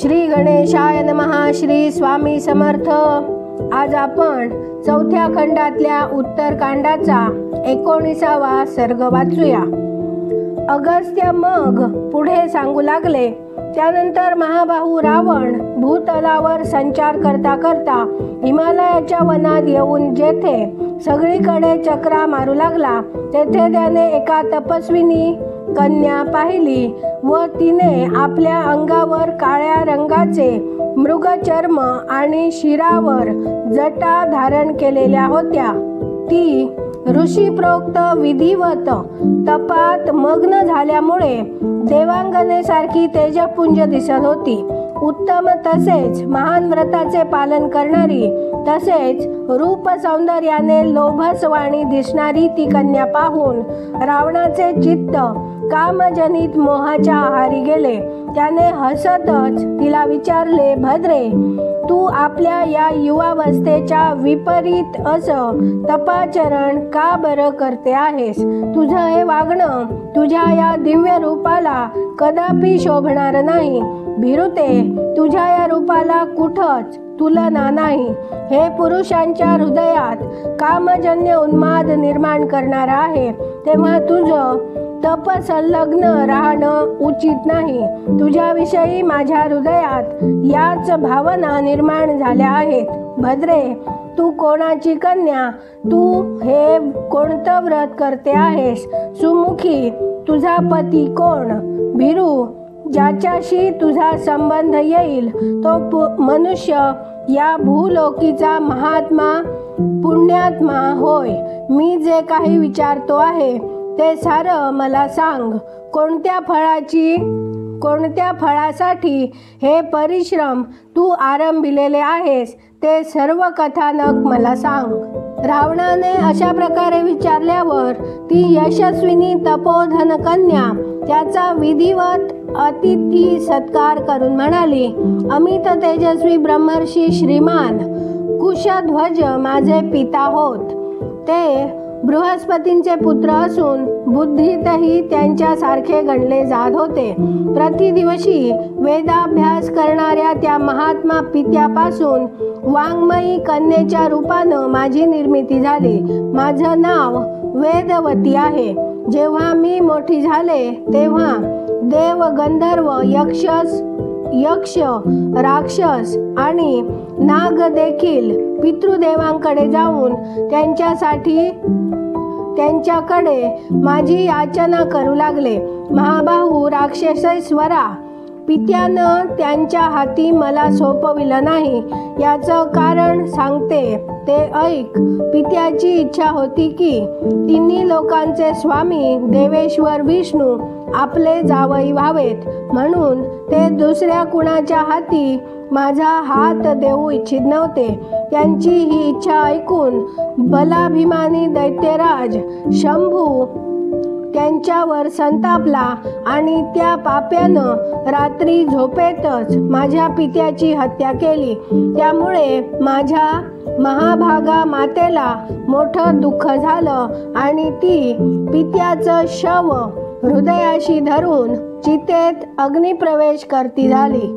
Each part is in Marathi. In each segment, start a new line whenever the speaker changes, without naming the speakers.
श्री गणेशाय नमः. श्री स्वामी समर्थ. आज आपण चौथ्या खंडातल्या उत्तरकांडाचा 19वा सर्ग वाचूया. अगस्त्य मग पुढे सांगू लागले. त्यानंतर महाबाहू रावण भूतलावर संचार करता करता हिमालयाच्या वनात येऊन जेथे सगळीकडे चक्रा मारू लागला तेथे त्याने एका तपस्विनी कन्या पाहिली व तिने आपल्या अंगावर काळ्या रंगाचे मृगचर्म आणि शिरावर जटा धारण केलेल्या होत्या. ती ऋषीप्रोक्त विधिवत तपात मग्न झाल्यामुळे देवांगनेसारखी तेजपुंज दिसत होती. उत्तम तसेच महान व्रताचे पालन करणारी तसेच रूप सौंदर्याने लोभसवाणी दिसणारी ती कन्या पाहून रावणाचे चित्त कामजनित मोहाच्या आहारी गेले. त्याने हसतच तिला विचारले, भद्रे, तू आपल्या या युवावस्थेच्या विपरीत असं तपाचरण का बरं करते आहेस? तुझं हे वागणं तुझ्या या दिव्य रूपाला कदापि शोभणार नाही. भिरुते, तुझ्या या रूपाला कुठंच तुलना नाही. हे पुरुषांच्या हृदयात कामजन्य उन्माद निर्माण करणार आहे. तेव्हा तुझं तपसंलग्न राहणं उचित नाही. तुझ्याविषयी माझ्या हृदयात याच भावना निर्माण झाल्या आहेत. भद्रे, तू कोणाची कन्या? तू हे कोणतं व्रत करते आहेस? सुमुखी, तुझा पती कोण? भिरू, ज्याच्याशी तुझा संबंध येईल तो मनुष्य या भूलोकीचा महात्मा पुण्यात्मा होय. मी जे काही विचारतो आहे ते सारं मला सांग. कोणत्या फळासाठी हे परिश्रम तू आरंभिलेले आहेस ते सर्व कथानक मला सांग. रावणाने अशा प्रकारे विचारल्यावर ती यशस्विनी तपोधन कन्या त्याचा विधिवत अतिथी सत्कार करून म्हणाली, अमित तेजस्वी ब्रह्मर्षी श्रीमान कुशध्वज माझे पिता होत. ते बृहस्पतींचे पुत्र असून बुद्धीतही त्यांच्यासारखे गणले जात होते. प्रतिदिवशी वेदाभ्यास करणाऱ्या त्या महात्मा पित्यापासून वाङ्मयी कन्येच्या रूपानं माझी निर्मिती झाली. माझं नाव वेदवती आहे. जेव्हा मी मोठी झाले तेव्हा देव, गंधर्व, यक्ष, राक्षस आणि नाग देखील पितृदेवांकडे जाऊन त्यांच्याकडे माझी याचना करू लागले. महाबाहू राक्षसेश्वरा, पित्यानं त्यांच्या हाती मला सोपविलं नाही. याचं कारण सांगते ते ऐक. पित्याची इच्छा होती की तिन्ही लोकांचे स्वामी देवेश्वर विष्णू आपले जावई व्हावेत. म्हणून ते दुसऱ्या कुणाच्या हाती माझा हात देऊ इच्छित नव्हते. त्यांची ही इच्छा ऐकून बलाभिमानी दैत्यराज शंभू त्यांच्यावर संतापला आणि त्या पाप्यानं रात्री झोपेतच माझ्या पित्याची हत्या केली. त्यामुळे माझ्या महाभागा मातेला मोठं दुःख झालं आणि ती पित्याचं शव हृदयाशी धरून चितेत अग्निप्रवेश करती झाली.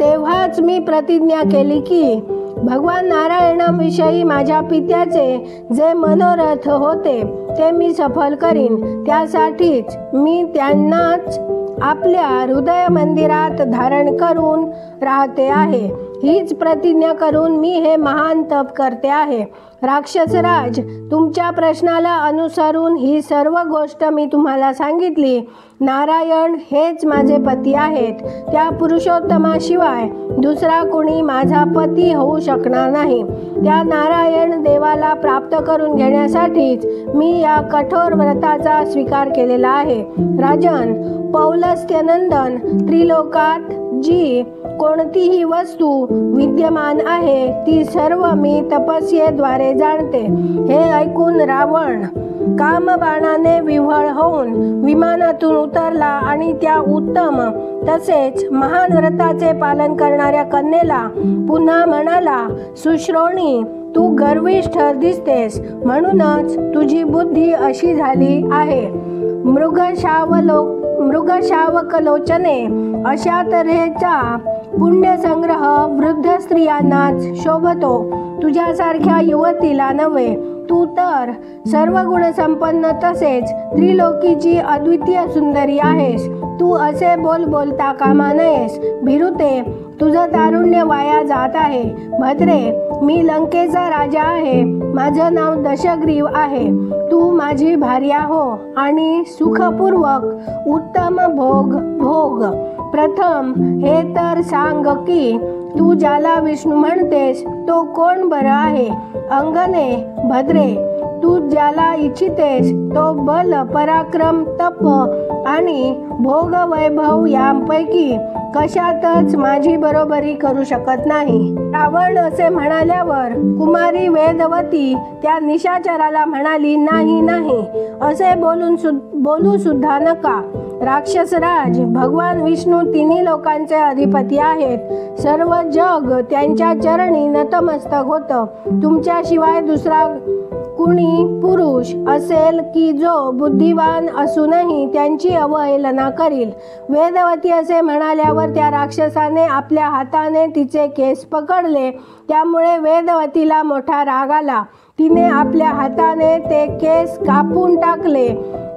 तेव्हाच मी प्रतिज्ञा केली की भगवान नारायणाविषयी माझ्या पित्याचे जे मनोरथ होते ते मी सफल करीन. त्यासाठीच मी त्यांनाच आपल्या हृदय मंदिरात धारण करून राहते आहे. हीच प्रतिज्ञा करून मी हे महान तप करते आहे. राक्षसराज, तुमच्या प्रश्नाला अनुसरून ही सर्व गोष्ट मी तुम्हाला सांगितली. नारायण हेच माझे पती आहेत. त्या पुरुषोत्तमाशिवाय दुसरा कोणी माझा पती होऊ शकणार नाही. त्या नारायण देवाला प्राप्त करून घेण्यासाठीच मी या कठोर व्रताचा स्वीकार केलेला आहे. राजन, पौलस्त्यनंदन, त्रिलोकात जी कोणतीही वस्तू विद्यमान आहे ती सर्व मी तपस्येद्वारे जाणते. हे ऐकून रावण कामबाणाने विव्हळ होऊन विमानातून उतरला आणि त्या उत्तम तसेच महान व्रताचे पालन करणाऱ्या कन्येला पुन्हा म्हणाला, सुश्रोणी, तू गर्विष्ठ दिसतेस, म्हणूनच तुझी बुद्धी अशी झाली आहे. मृगशावकलोचने, अशा तऱ्हेचा पुण्यसंग्रह वृद्ध स्त्रियांनाच शोभतो, तुझ्यासारख्या युवतीला नव्हे. तू तर सर्व गुणसंपन्न तसेच त्रिलोकीची अद्वितीय सुंदरी आहेस. तू असे बोलता कामा नयेस. भिरुते, तुझं तारुण्य वाया जात आहे. भद्रे, मी लंकेचा राजा आहे. माझं नाव दशग्रीव आहे. तू माझी भार्या हो आणि सुखपूर्वक उत्तम भोग. प्रथम हे तर सांग की तू ज्याला विष्णू म्हणतेस तो कोण बरं आहे? अंगने, भद्रे, तू ज्याला इच्छितेस तो बल, पराक्रम, तप आणि भोग वैभव यांपैकी कशातच माझी बरोबरी करू शकत नाही. रावण असे म्हणाल्यावर कुमारी वेदवती त्या निशाचराला म्हणाली, नाही नाही, असे बोलू सुद्धा नका. राक्षसराज भगवान विष्णू तिन्ही लोकांचे अधिपती आहेत. सर्व जग त्यांच्या चरणी नतमस्तक होतं. तुमच्याशिवाय दुसरा कुणी पुरुष असेल की जो बुद्धिवान असूनही त्यांची अवहेलना करील. वेदवती असे म्हणाल्यावर त्या राक्षसाने आपल्या हाताने तिचे केस पकडले. त्यामुळे वेदवतीला मोठा राग आला. तिने आपल्या हाताने ते केस कापून टाकले.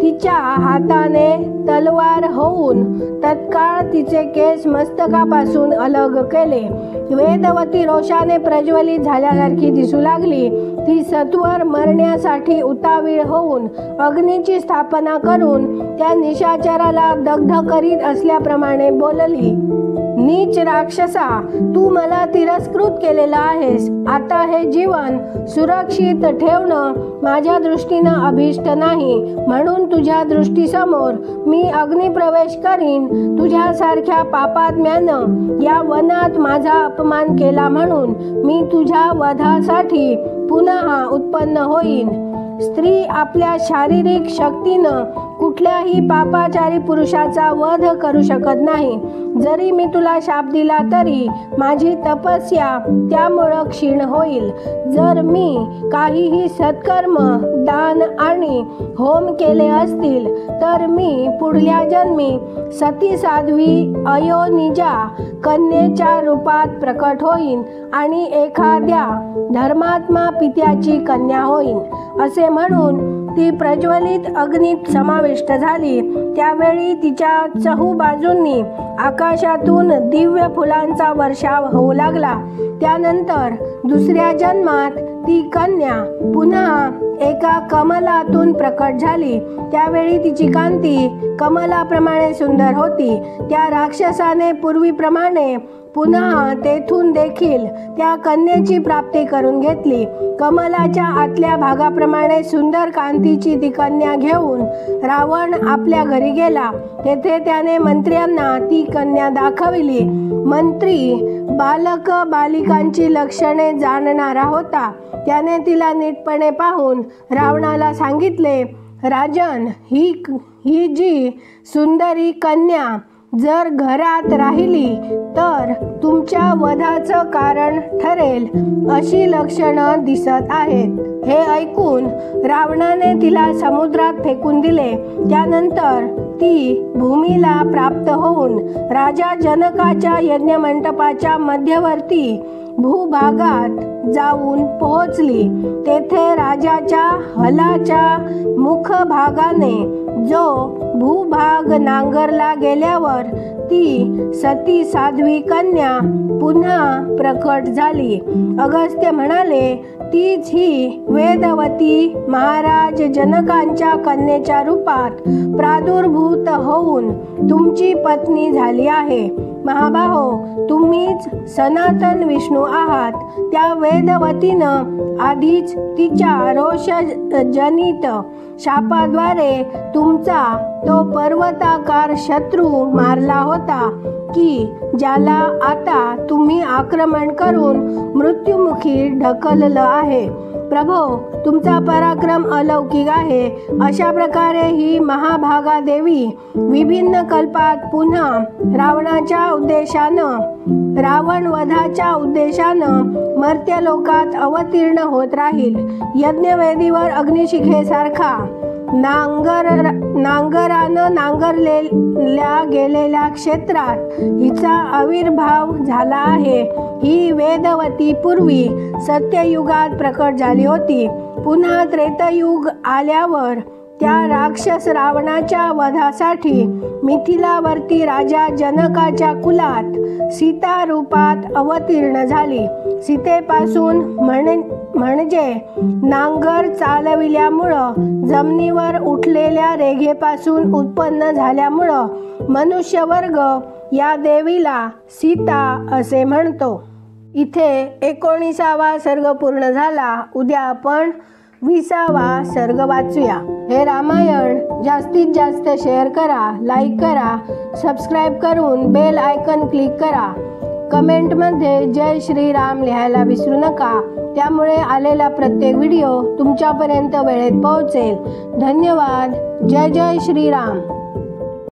तिच्या हाताने तलवार होऊन तत्काळ तिचे केस मस्तकापासून अलग केले. वेदवती रोषाने प्रज्वलित झाल्यासारखी दिसू लागली. ती सत्वर मरण्यासाठी उतावीळ होऊन अग्नीची स्थापना करून त्या निशाचराला दग्ध करीत असल्याप्रमाणे बोलली, नीच राक्षसा, तू मला तिरस्कृत केलेला आहेस. आता हे जीवन सुरक्षित ठेवणं माझ्या दृष्टीनं अभिष्ट नाही. म्हणून तुझ्या दृष्टीसमोर मी अग्निप्रवेश करीन. तुझ्यासारख्या पापात्म्यानं या वनात माझा अपमान केला म्हणून मी तुझ्या वधासाठी पुन्हा उत्पन्न होईन. स्त्री आपल्या शारीरिक शक्तीनं कुठल्याही पापाचारी पुरुषाचा वध करू शकत नाही. जरी मी तुला शाप दिला तरी माझी तपस्या त्यामुळं क्षीण होईल. जर मी काहीही सत्कर्म, दान आणि होम केले असतील तर मी पुढल्या जन्मी सती साध्वी अयोनिजा कन्येच्या रूपात प्रकट होईन आणि एखाद्या धर्मात्मा पित्याची कन्या होईन. असे म्हणून ती प्रज्वलित अग्नीत समाविष्ट झाली. त्यावेळी तिच्या चहूबाजूंनी आकाशातून दिव्य फुलांचा वर्षाव होऊ लागला. त्यानंतर दुसऱ्या जन्मात ती कन्या पुन्हा एका कमलातून प्रकट झाली. त्यावेळी तिची कांती कमलाप्रमाणे सुंदर होती. त्या राक्षसाने पूर्वीप्रमाणे पुन्हा तेथून देखील त्या कन्येची प्राप्ती करून घेतली. कमलाच्या आतल्या भागाप्रमाणे सुंदर कांतीची ती कन्या घेऊन रावण आपल्या घरी गेला. तेथे त्याने मंत्र्यांना ती कन्या दाखविली. मंत्री बालक बालिकांची लक्षणे जाणणारा होता. त्याने तिला नीटपणे पाहून रावणाला सांगितले, राजन, ही जी सुंदरी कन्या जर घरात राहिली तर तुमच्या वधाचं कारण ठरेल अशी लक्षणं दिसत आहेत. हे ऐकून रावणाने तिला समुद्रात फेकून दिले. त्यानंतर ती भूमीला प्राप्त होऊन राजा जनकाच्या यज्ञमंडपाच्या मध्यवर्ती भूभागात जाऊन पोहोचली. तेथे राजाच्या हलाच्या मुखभागाने जो भूभाग नांगरला गेल्यावर ती सती साध्वी कन्या पुन्हा प्रकट झाली. अगस्त्य म्हणाले, तीच ही वेदवती महाराज जनकांच्या कन्येच्या रूपात प्रादुर्भूत होऊन तुमची पत्नी झाली आहे. महाबाहो, तुम्हीच सनातन विष्णू आहात. त्या वेदवतीनं आधीच तिच्या रोषजनित शापाद्वारे तुमचा तो पर्वताकार शत्रू मारला होता की ज्याला आता तुम्ही आक्रमण करून मृत्युमुखी ढकललं आहे. प्रभो, तुमचा पराक्रम अलौकिक आहे. अशा प्रकारे ही महाभागा देवी विभिन्न कल्पात पुन्हा रावण वधाच्या उद्देशानं मर्त्यलोकात अवतीर्ण होत राहील. यज्ञवेदीवर अग्निशिखेसारखा नांगरानं नांगरलेल्या गेलेल्या क्षेत्रात हिचा आविर्भाव झाला आहे. ही वेदवती पूर्वी सत्ययुगात प्रकट झाली होती. पुन्हा त्रेतायुग आल्यावर त्या राक्षस रावणाच्या वधासाठी मिथिलावर्ती राजा जनकाच्या कुलात सीता रूपात अवतीर्ण झाली. सीतेपासून म्हणजे नांगर चालविल्यामुळं जमिनीवर उठलेल्या रेघेपासून उत्पन्न झाल्यामुळं मनुष्यवर्ग या देवीला सीता असे म्हणतो. इथे 19वा सर्ग पूर्ण झाला. उद्या आपण 20वा सर्ग वाचूया. हे रामायण जास्तीत जास्त शेअर करा, लाईक करा, सबस्क्राईब करून बेल आयकॉन क्लिक करा. कमेंटमध्ये जय श्रीराम लिहायला विसरू नका. त्यामुळे आलेला प्रत्येक व्हिडिओ तुमच्यापर्यंत वेळेत पोहोचेल. धन्यवाद. जय जय श्रीराम.